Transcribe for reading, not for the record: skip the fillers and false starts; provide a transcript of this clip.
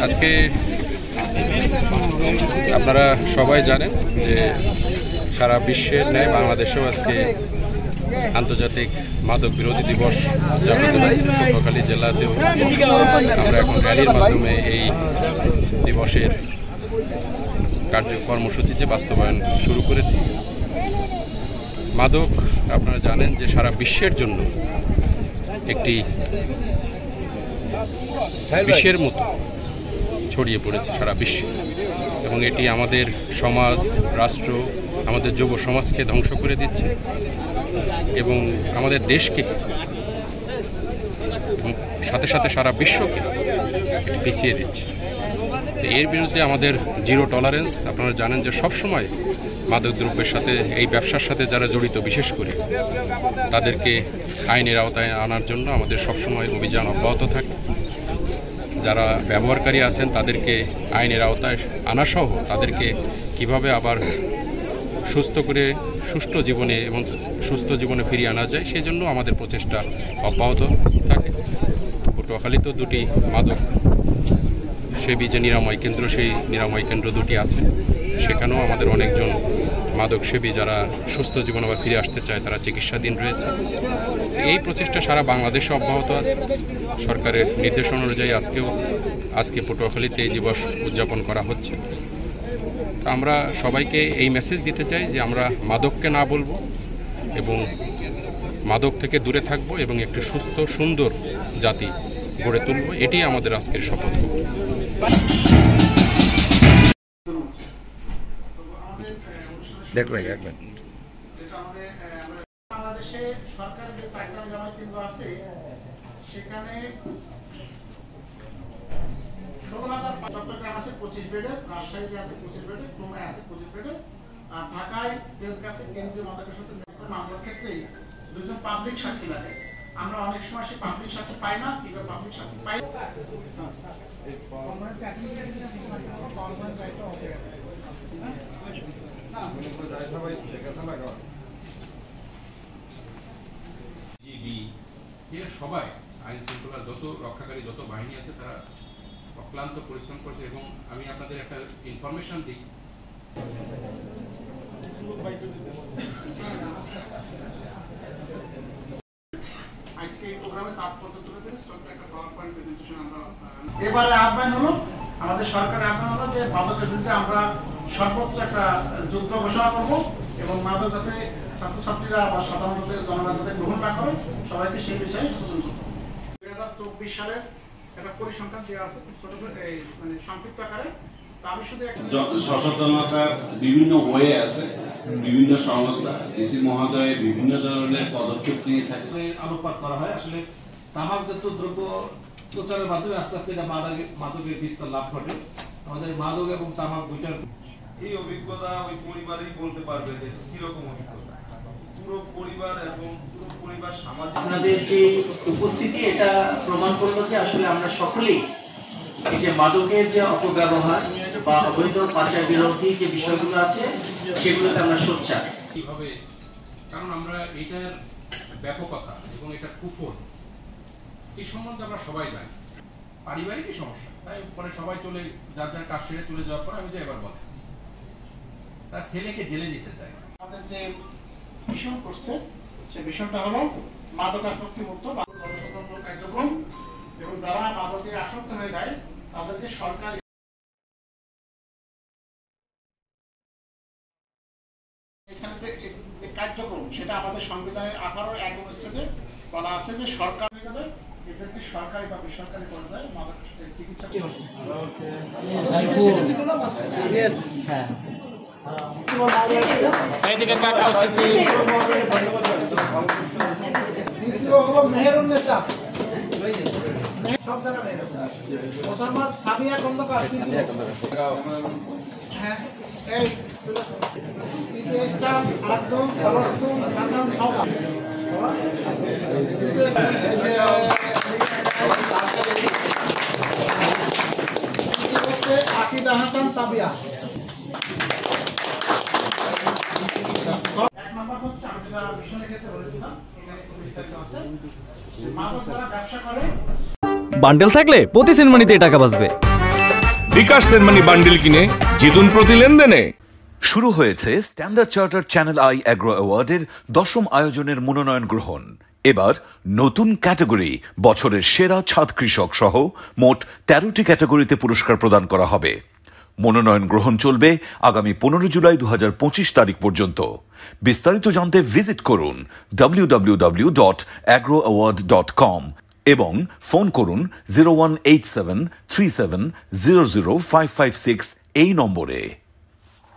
আজকে আপনারা সবাই জানেন যে সারা বিশ্বের ন্যায় বাংলাদেশেও আজকে আন্তর্জাতিক মাদক বিরোধী দিবস উদযাপিত হয়েছে। পটুয়াখালী জেলাতেও আমরা এখন র্যালির মাধ্যমে এই দিবসের কর্মসূচিতে বাস্তবায়ন শুরু করেছি। মাদক আপনারা জানেন যে সারা বিশ্বের জন্য একটি বিষের মতো ছড়িয়ে পড়েছে সারা বিশ্বে, এবং এটি আমাদের সমাজ, রাষ্ট্র, আমাদের যুব সমাজকে ধ্বংস করে দিচ্ছে এবং আমাদের দেশকে, সাথে সাথে সারা বিশ্বকে পিছিয়ে দিচ্ছে। এর বিরুদ্ধে আমাদের জিরো টলারেন্স। আপনারা জানেন যে সবসময় মাদকদ্রব্যের সাথে, এই ব্যবসার সাথে যারা জড়িত বিশেষ করে তাদেরকে আইনের আওতায় আনার জন্য আমাদের সবসময় অভিযান অব্যাহত থাকে। যারা ব্যবহারকারী আছেন তাদেরকে আইনের আওতায় আনাসহ তাদেরকে কিভাবে আবার সুষ্ঠু জীবনে এবং সুস্থ জীবনে ফিরিয়ে আনা যায় সেই জন্য আমাদের প্রচেষ্টা অব্যাহত থাকে। পটুয়াখালীতেও দুটি মাদক সেবী যে নিরাময় কেন্দ্র, সেই নিরাময় কেন্দ্র দুটি আছে। সেখানেও আমাদের অনেকজন মাদক সেবী যারা সুস্থ জীবন আবার ফিরে আসতে চায় তারা চিকিৎসাধীন রয়েছে। এই প্রচেষ্টা সারা বাংলাদেশে অব্যাহত আছে। সরকারের নির্দেশনা অনুযায়ী আজকে পটুয়াখালীতে এই দিবস উদযাপন করা হচ্ছে। তো আমরা সবাইকে এই মেসেজ দিতে চাই যে আমরা মাদককে না বলবো এবং মাদক থেকে দূরে থাকবো এবং একটি সুস্থ সুন্দর জাতি গড়ে তুলব। এটি আমাদের আজকের শপথ। বাংলাদেশে সরকারের যে চারটা জামায়াত কেন্দ্র আছে সেখানে 16,000, চট্টগ্রাম আছে 25 বেডের, রাজশাহীতে আছে 25 বেডের, খুলনায় আছে 25 বেডের, আর ঢাকায় তেজগাঁতে কেন্দ্রীয় মাদকের সাথে মামলার ক্ষেত্রে দুজন পাবলিক সাক্ষী লাগে। আমরা অনেক সময় সেই পাবলিক সাক্ষী পাই না, কিংবা পাবলিক সাক্ষী পাই সবাই আইন শৃঙ্খলা যত রক্ষাকারী যত বাহিনী আছে তারা অক্লান্ত পরিশ্রম করছে। এবং আমি আপনাদের একটা ইনফরমেশন দিই, এবারে আহ্বান হলো, আমাদের সরকারের আহ্বান হলো যে মাদকের বিরুদ্ধে আমরা সর্বোচ্চ একটা যুদ্ধ ঘোষণা করবো এবং মাদক যাতে ছাত্রছাত্রীরা বা সাধারণ জনগণ যাতে গ্রহণ না করে সবাইকে সেই বিষয়ে সচেতন করতে হবে। 2024 সালের একটা পরিসংখ্যান দেওয়া আছে ছোট মানে সংক্ষিপ্ত আকারে। সচেতনতার বিভিন্ন ওয়ে আছে, বিভিন্ন সংস্থা ডিসি মহোদয় বিভিন্ন ধরনের পদক্ষেপ নিয়ে থাকে। আলোকপাত করা হয় আসলে তামাকজাত দ্রব্য প্রচারের মাধ্যমে আস্তে আস্তে এটা মাদকের বিস্তার লাভ ঘটে। আমাদের মাদক এবং তামাক দুইটার এই অভিজ্ঞতা ওই পরিবারই বলতে পারবে যে কিরকম অভিজ্ঞতা, পুরো পরিবার এবং পুরো পরিবার সামাজিক। আপনাদের যে উপস্থিতি এটা প্রমাণ করলো যে আসলে আমরা সকলেই এই যে মাদকের যে অপব্যবহার বা অবৈধ পাচার বিরোধী যে বিষয়গুলো আছে সেগুলোতে আমরা সোচ্চার। কিভাবে, কারণ আমরা এটার ব্যাপকতা এবং এটার কুফল এই সম্বন্ধে আমরা সবাই জানি। পারিবারিকই সমস্যা, তাই পরে সবাই চলে যার যার কাজ সেরে চলে যাওয়ার পর আমি যে এবার বলে তার ছেলেকে জেলে দিতে চাই। আমাদের যে মিশন করছে সেই মিশনটা হলো মাদকাসক্তি মুক্ত জনসচেতনতা কার্যক্রম, এবং যারা মাদকে আসক্ত হয়ে যায় তাদেরকে সরকারি কার্যক্রম সেটা আমাদের সংবিধানের 18 অনুচ্ছেদে বলা আছে যে সরকার হিসেবে এদেরকে সরকারি বা বেসরকারি পর্যায়ে মাদক চিকিৎসা মেহেরুন্নেসা সব জায়গায় মোসাম্মদ সামিয়া খন্দকার। হ্যাঁ এই ইসলাম, আব্দুল, তাবাসসুম, হাসান, সওগাত। আকিদা হাসান, তাবিয়া। এক নম্বর হচ্ছে আমি যেটা মিশনে ক্ষেত্রে বলেছিলাম, এখানে বিস্তারিত আছে। মাদক যারা ব্যবসা করে, বান্ডেল থাকলে প্রতি সেনমানিতে টাকা বাঁচবে। বিকাশ সেনমানি বান্ডেল কিনে জিতুন প্রতি লেনদেনে। শুরু হয়েছে Standard Charter Channel I Agro অ্যাওয়ার্ডের 10ম আয়োজনের মনোনয়ন গ্রহণ। এবার নতুন ক্যাটাগরি বছরের সেরা ছাদ কৃষক সহ মোট 13টি ক্যাটাগরিতে পুরস্কার প্রদান করা হবে। মনোনয়ন গ্রহণ চলবে আগামী 15 জুলাই 2025 তারিখ পর্যন্ত। বিস্তারিত জানতে ভিজিট করুন www.agroaward.com এবং ফোন করুন 018737000556 এই নম্বরে।